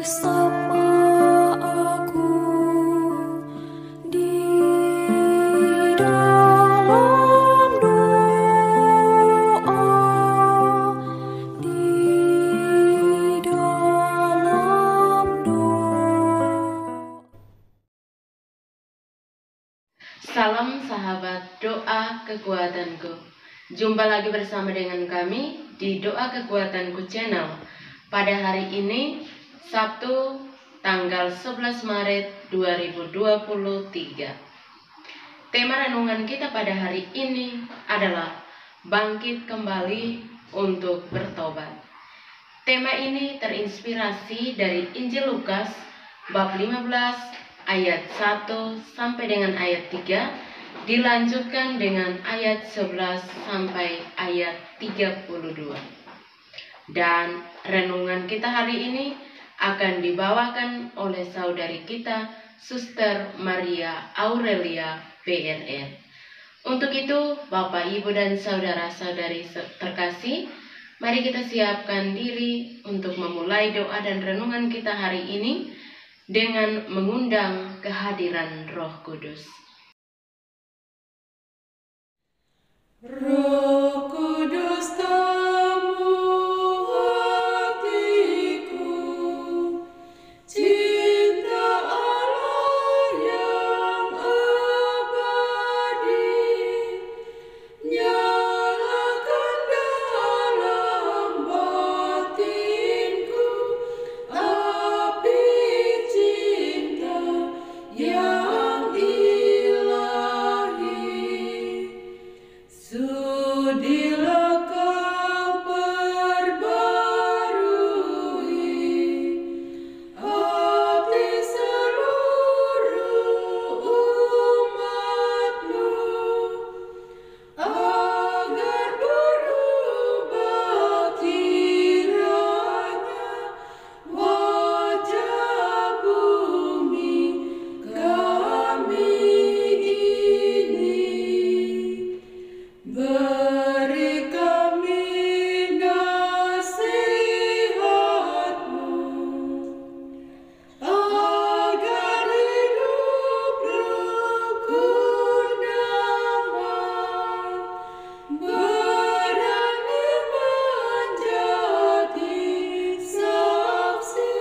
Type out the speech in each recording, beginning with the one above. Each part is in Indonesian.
bersama aku di dalam doa, di dalam doa. Salam sahabat doa kekuatanku. Jumpa lagi bersama dengan kami di Doa Kekuatanku Channel. Pada hari ini, Sabtu tanggal 11 Maret 2023. Tema renungan kita pada hari ini adalah bangkit kembali untuk bertobat. Tema ini terinspirasi dari Injil Lukas bab 15 ayat 1 sampai dengan ayat 3, dilanjutkan dengan ayat 11 sampai ayat 32. Dan renungan kita hari ini akan dibawakan oleh saudari kita, Suster Maria Aurelia PRR. Untuk itu, Bapak, Ibu, dan saudara-saudari terkasih, mari kita siapkan diri untuk memulai doa dan renungan kita hari ini dengan mengundang kehadiran Roh Kudus. Roh Kudus tamu hatiku, cinta Allah yang abadi, nyalakan dalam batinku api cinta yang ilahi. Sudilah kau perbarui hati seluruh umatmu, agar berubah kiranya wajah bumi kami ini. Beri kami nasihat-Mu, agar hidup rukun damai, berani menjadi saksi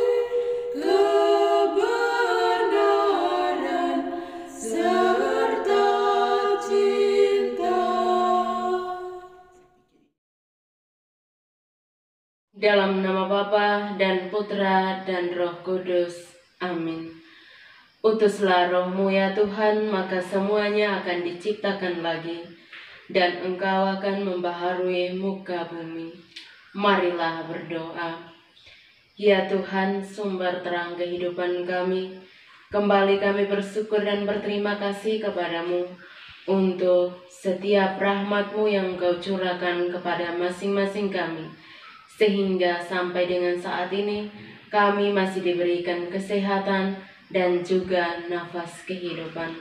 kebenaran serta cinta. Dalam nama Bapa dan Putra dan Roh Kudus. Amin. Utuslah Roh-Mu ya Tuhan, maka semuanya akan diciptakan lagi, dan Engkau akan membaharui muka bumi. Marilah berdoa. Ya Tuhan, sumber terang kehidupan kami, kembali kami bersyukur dan berterima kasih kepadamu untuk setiap rahmat-Mu yang Engkau curahkan kepada masing-masing kami, sehingga sampai dengan saat ini kami masih diberikan kesehatan dan juga nafas kehidupan.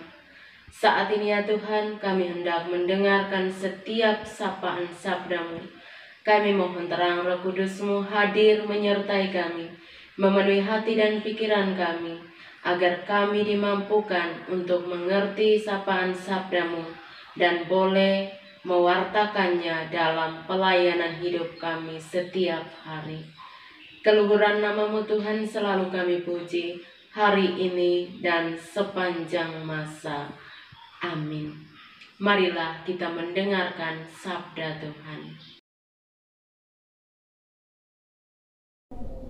Saat ini ya Tuhan, kami hendak mendengarkan setiap sapaan sabda-Mu. Kami mohon terang Roh Kudus-Mu hadir menyertai kami, memenuhi hati dan pikiran kami, agar kami dimampukan untuk mengerti sapaan sabda-Mu dan boleh mewartakannya dalam pelayanan hidup kami setiap hari. Keluhuran nama-Mu Tuhan selalu kami puji hari ini dan sepanjang masa. Amin. Marilah kita mendengarkan sabda Tuhan.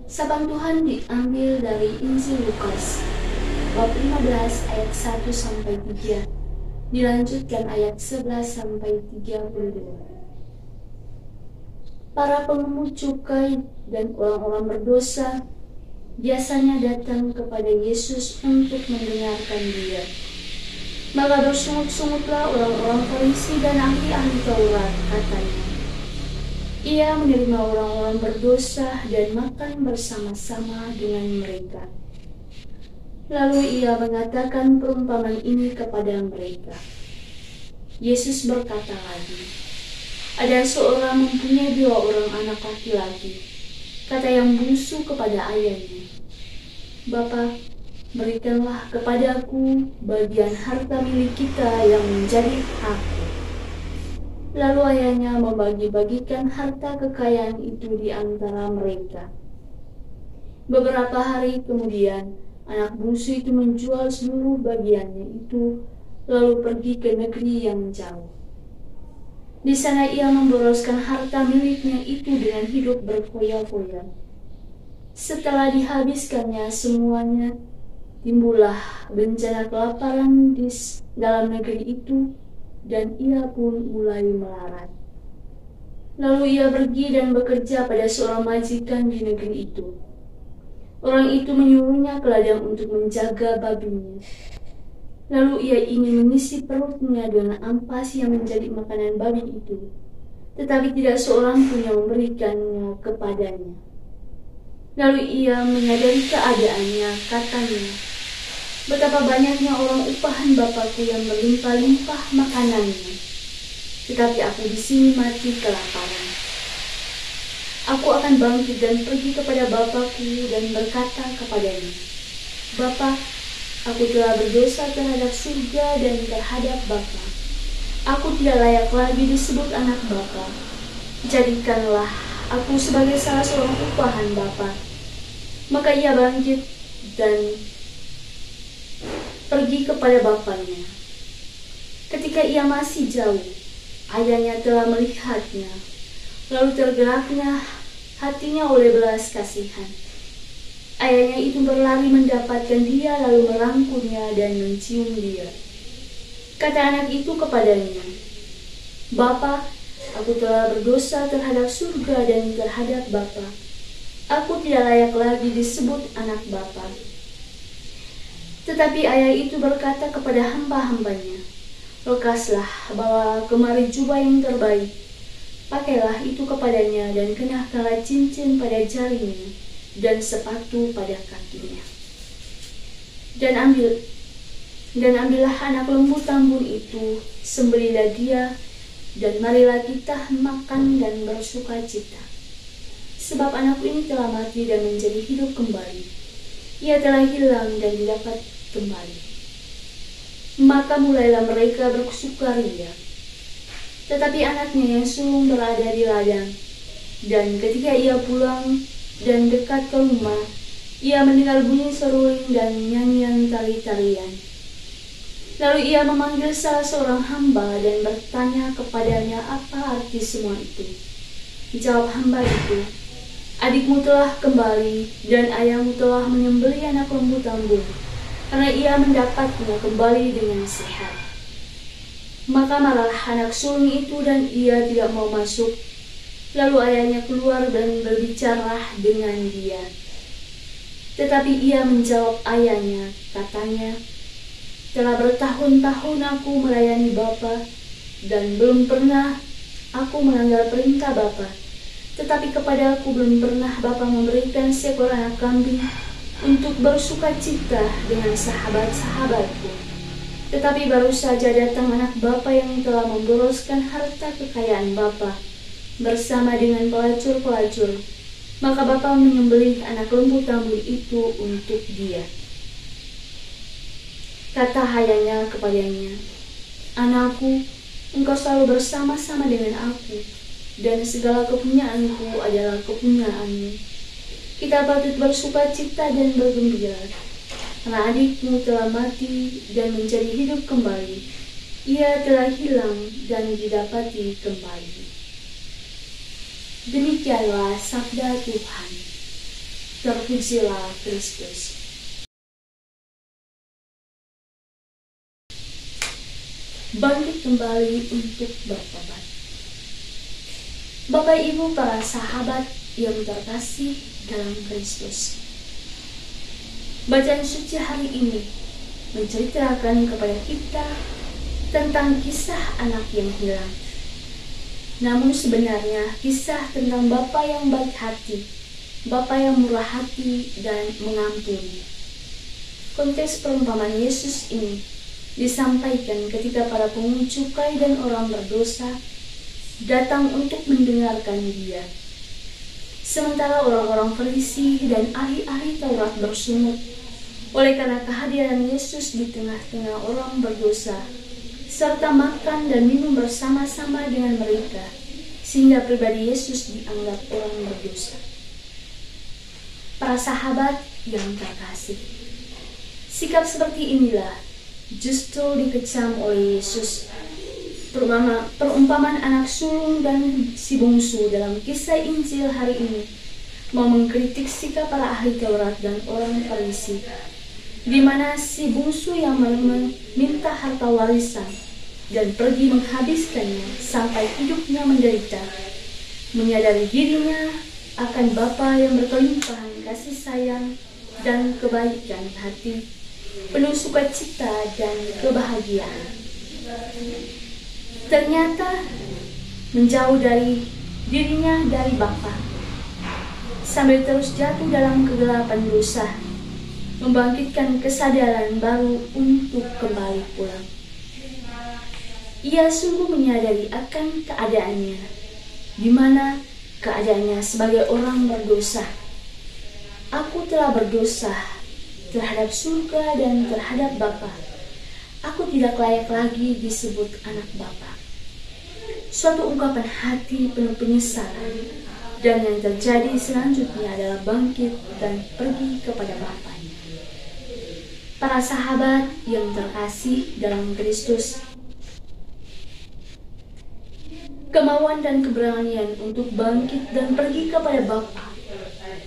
Sabda Tuhan diambil dari Injil Lukas bab 15 ayat 1 sampai 3. Dilanjutkan ayat 11 sampai 32. Para pungut cukai dan orang-orang berdosa biasanya datang kepada Yesus untuk mendengarkan Dia. Maka bersungut-sungutlah orang-orang Farisi dan ahli-ahli Taurat, katanya, Ia menerima orang-orang berdosa dan makan bersama-sama dengan mereka. Lalu Ia mengatakan perumpamaan ini kepada mereka. Yesus berkata lagi, ada seorang mempunyai 2 orang anak laki-laki. Kata yang bungsu kepada ayahnya, Bapa, berikanlah kepadaku bagian harta milik kita yang menjadi hakku. Lalu ayahnya membagi-bagikan harta kekayaan itu di antara mereka. Beberapa hari kemudian, anak bungsu itu menjual seluruh bagiannya itu, lalu pergi ke negeri yang jauh. Di sana ia memboroskan harta miliknya itu dengan hidup berfoya-foya. Setelah dihabiskannya semuanya, timbullah bencana kelaparan di dalam negeri itu, dan ia pun mulai melarat. Lalu ia pergi dan bekerja pada seorang majikan di negeri itu. Orang itu menyuruhnya ke ladang untuk menjaga babinya. Lalu ia ingin mengisi perutnya dengan ampas yang menjadi makanan babi itu, tetapi tidak seorang pun yang memberikannya kepadanya. Lalu ia menyadari keadaannya, katanya, "Betapa banyaknya orang upahan Bapakku yang melimpah-limpah makanannya, tetapi aku di sini mati kelaparan. Aku akan bangkit dan pergi kepada Bapakku dan berkata kepadanya, Bapa, aku telah berdosa terhadap surga dan terhadap Bapa. Aku tidak layak lagi disebut anak Bapa. Jadikanlah aku sebagai salah seorang upahan Bapa." Maka ia bangkit dan pergi kepada bapaknya. Ketika ia masih jauh, ayahnya telah melihatnya, lalu tergeraknya hatinya oleh belas kasihan. Ayahnya itu berlari mendapatkan dia, lalu merangkulnya dan mencium dia. Kata anak itu kepadanya, "Bapa, aku telah berdosa terhadap surga dan terhadap Bapa. Aku tidak layak lagi disebut anak Bapa." Tetapi ayah itu berkata kepada hamba-hambanya, "Lekaslah, bawa kemari jubah yang terbaik. Pakailah itu kepadanya dan kenakanlah cincin pada jarinya dan sepatu pada kakinya. Dan ambillah anak lembu tambun itu, sembelilah dia, dan marilah kita makan dan bersuka cita. Sebab anakku ini telah mati dan menjadi hidup kembali. Ia telah hilang dan didapat kembali." Maka mulailah mereka bersukaria. Tetapi anaknya yang sulung berada di ladang, dan ketika ia pulang dan dekat ke rumah, ia mendengar bunyi seruling dan nyanyian tari-tarian. Lalu ia memanggil salah seorang hamba dan bertanya kepadanya apa arti semua itu. Jawab hamba itu, "Adikmu telah kembali dan ayahmu telah menyembelih anak lembu tambun, karena ia mendapatnya kembali dengan sehat." Maka marah anak sulung itu dan ia tidak mau masuk. Lalu ayahnya keluar dan berbicara dengan dia. Tetapi ia menjawab ayahnya, katanya, "Telah bertahun-tahun aku melayani Bapa, dan belum pernah aku melanggar perintah Bapa. Tetapi kepada aku belum pernah Bapa memberikan seekor anak kambing untuk bersuka cita dengan sahabat-sahabatku. Tetapi baru saja datang anak Bapa yang telah memboroskan harta kekayaan Bapa bersama dengan pelacur-pelacur. Maka Bapa menyembelih anak lembu tambun itu untuk dia." Kata ayahnya kepadanya, "Anakku, engkau selalu bersama-sama dengan aku, dan segala kepunyaanku adalah kepunyaanmu. Kita patut bersuka cita dan bergembira, karena adikmu telah mati dan menjadi hidup kembali. Ia telah hilang dan didapati kembali." Demikianlah sabda Tuhan. Terpujilah Kristus. Bangkit kembali untuk bertobat. Bapak Ibu para sahabat yang terkasih dalam Kristus, bacaan suci hari ini menceritakan kepada kita tentang kisah anak yang hilang. Namun sebenarnya kisah tentang Bapa yang baik hati, Bapa yang murah hati dan mengampuni. Konteks perumpamaan Yesus ini disampaikan ketika para pungut cukai dan orang berdosa datang untuk mendengarkan Dia. Sementara orang-orang Farisi dan ahli-ahli Taurat bersungut oleh karena kehadiran Yesus di tengah-tengah orang berdosa, serta makan dan minum bersama-sama dengan mereka, sehingga pribadi Yesus dianggap orang berdosa. Para sahabat yang terkasih, sikap seperti inilah justru dikecam oleh Yesus. Perumpamaan anak sulung dan si bungsu dalam kisah Injil hari ini mau mengkritik sikap para ahli Taurat dan orang Farisi, di mana si bungsu yang meminta harta warisan dan pergi menghabiskannya sampai hidupnya menderita, menyadari dirinya akan Bapa yang berkelimpahan kasih sayang dan kebaikan hati, penuh sukacita dan kebahagiaan. Ternyata menjauh dari dirinya dari Bapa, sambil terus jatuh dalam kegelapan dosa, membangkitkan kesadaran baru untuk kembali pulang. Ia sungguh menyadari akan keadaannya, di mana keadaannya sebagai orang berdosa. Aku telah berdosa terhadap surga dan terhadap Bapa. Aku tidak layak lagi disebut anak Bapa. Suatu ungkapan hati penuh penyesalan, dan yang terjadi selanjutnya adalah bangkit dan pergi kepada Bapanya. Para sahabat yang terkasih dalam Kristus, kemauan dan keberanian untuk bangkit dan pergi kepada Bapa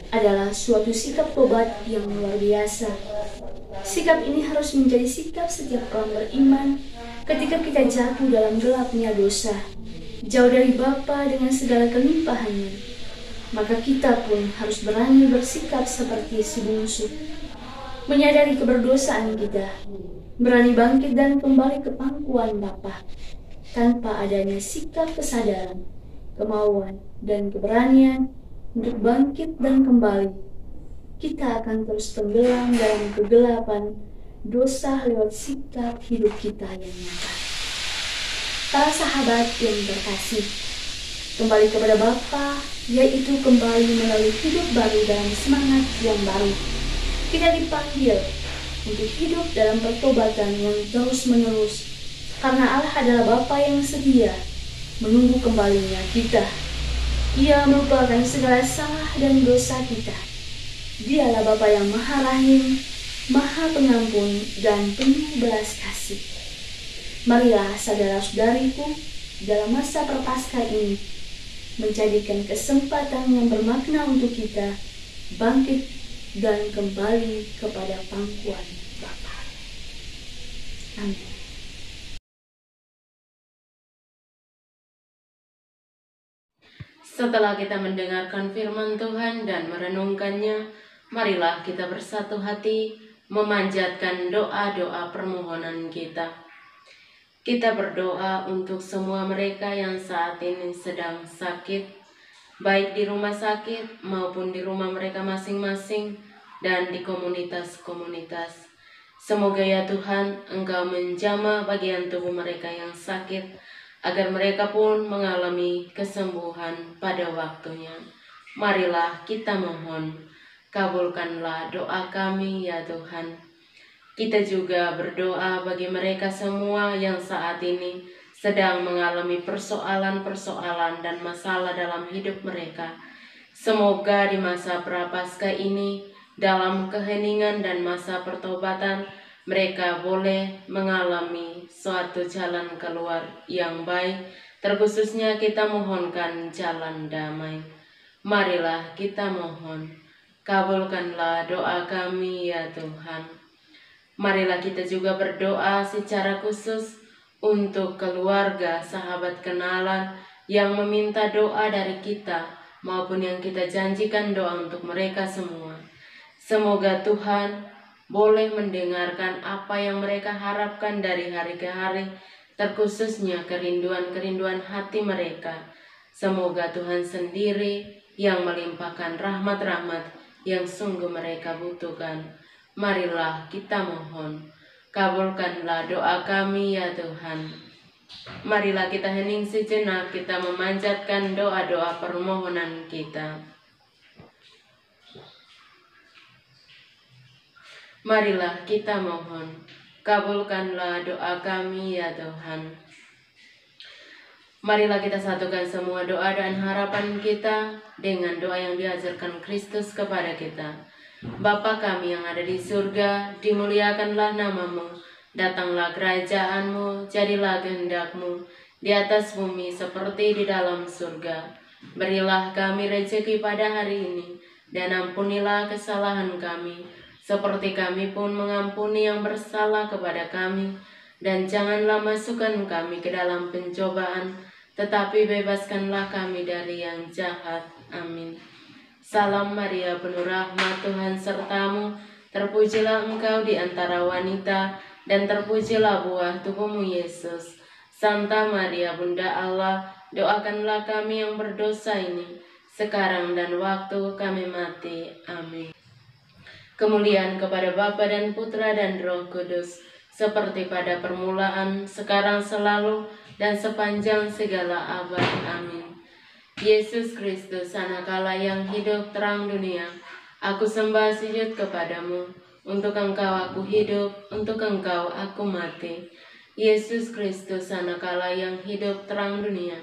adalah suatu sikap tobat yang luar biasa. Sikap ini harus menjadi sikap setiap orang beriman ketika kita jatuh dalam gelapnya dosa, jauh dari Bapa dengan segala kelimpahannya. Maka kita pun harus berani bersikap seperti si bungsu, menyadari keberdosaan kita, berani bangkit dan kembali ke pangkuan Bapa. Tanpa adanya sikap kesadaran, kemauan, dan keberanian untuk bangkit dan kembali, kita akan terus tenggelam dalam kegelapan dosa lewat sikap hidup kita yang nyata. Para sahabat yang terkasih, kembali kepada Bapa, yaitu kembali melalui hidup baru dalam semangat yang baru. Kita dipanggil untuk hidup dalam pertobatan yang terus-menerus, karena Allah adalah Bapa yang setia menunggu kembalinya kita. Ia melupakan segala salah dan dosa kita. Dialah Bapa yang Maha Rahim, Maha Pengampun, dan penuh belas kasih. Marilah saudara-saudariku, dalam masa Prapaskah ini menjadikan kesempatan yang bermakna untuk kita bangkit dan kembali kepada pangkuan Bapa. Amin. Setelah kita mendengarkan firman Tuhan dan merenungkannya, marilah kita bersatu hati memanjatkan doa-doa permohonan kita. Kita berdoa untuk semua mereka yang saat ini sedang sakit, baik di rumah sakit maupun di rumah mereka masing-masing dan di komunitas-komunitas. Semoga ya Tuhan, Engkau menjamah bagian tubuh mereka yang sakit, agar mereka pun mengalami kesembuhan pada waktunya. Marilah kita mohon, kabulkanlah doa kami ya Tuhan. Kita juga berdoa bagi mereka semua yang saat ini sedang mengalami persoalan-persoalan dan masalah dalam hidup mereka. Semoga di masa Prapaskah ini, dalam keheningan dan masa pertobatan, mereka boleh mengalami suatu jalan keluar yang baik. Terkhususnya kita mohonkan jalan damai. Marilah kita mohon, kabulkanlah doa kami ya Tuhan. Marilah kita juga berdoa secara khusus untuk keluarga, sahabat kenalan yang meminta doa dari kita, maupun yang kita janjikan doa untuk mereka semua. Semoga Tuhan boleh mendengarkan apa yang mereka harapkan dari hari ke hari, terkhususnya kerinduan-kerinduan hati mereka. Semoga Tuhan sendiri yang melimpahkan rahmat-rahmat yang sungguh mereka butuhkan. Marilah kita mohon, kabulkanlah doa kami ya Tuhan. Marilah kita hening sejenak, kita memanjatkan doa-doa permohonan kita. Marilah kita mohon, kabulkanlah doa kami ya Tuhan. Marilah kita satukan semua doa dan harapan kita dengan doa yang diajarkan Kristus kepada kita. Bapa kami yang ada di surga, dimuliakanlah namamu, datanglah kerajaanmu, jadilah kehendak-Mu di atas bumi seperti di dalam surga. Berilah kami rezeki pada hari ini, dan ampunilah kesalahan kami, seperti kami pun mengampuni yang bersalah kepada kami. Dan janganlah masukkan kami ke dalam pencobaan, tetapi bebaskanlah kami dari yang jahat. Amin. Salam Maria, penuh rahmat, Tuhan sertamu. Terpujilah engkau di antara wanita, dan terpujilah buah tubuhmu Yesus. Santa Maria, Bunda Allah, doakanlah kami yang berdosa ini, sekarang dan waktu kami mati. Amin. Kemuliaan kepada Bapa dan Putra dan Roh Kudus, seperti pada permulaan, sekarang, selalu, dan sepanjang segala abad. Amin. Yesus Kristus, Anak Allah yang hidup terang dunia, aku sembah sujud kepadamu. Untuk Engkau aku hidup, untuk Engkau aku mati. Yesus Kristus, Anak Allah yang hidup terang dunia,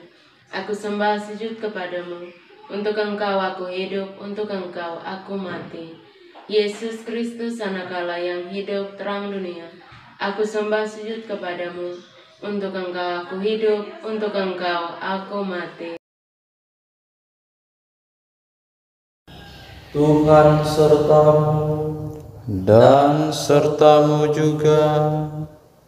aku sembah sujud kepadamu. Untuk Engkau aku hidup, untuk Engkau aku mati. Yesus Kristus, Anak Allah yang hidup terang dunia, aku sembah sujud kepadamu. Untuk Engkau aku hidup, untuk Engkau aku mati. Tuhan sertamu dan sertamu juga.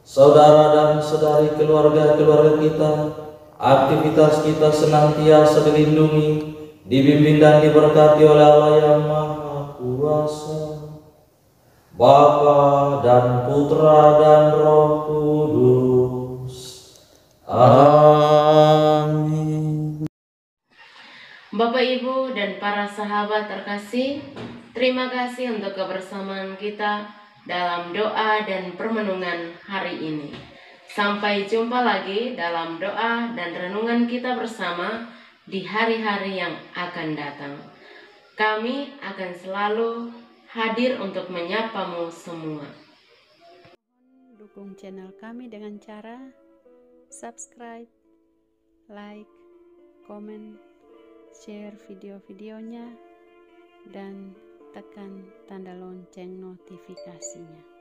Saudara dan saudari keluarga-keluarga kita, aktivitas kita senantiasa dilindungi, dibimbing dan diberkati oleh Allah yang Maha Kuasa, Bapa dan Putra dan Roh Kudus. Amin. Bapak, Ibu, dan para sahabat terkasih, terima kasih untuk kebersamaan kita dalam doa dan permenungan hari ini. Sampai jumpa lagi dalam doa dan renungan kita bersama di hari-hari yang akan datang. Kami akan selalu hadir untuk menyapamu semua. Dukung channel kami dengan cara subscribe, like, komen, share video-videonya, dan tekan tanda lonceng notifikasinya.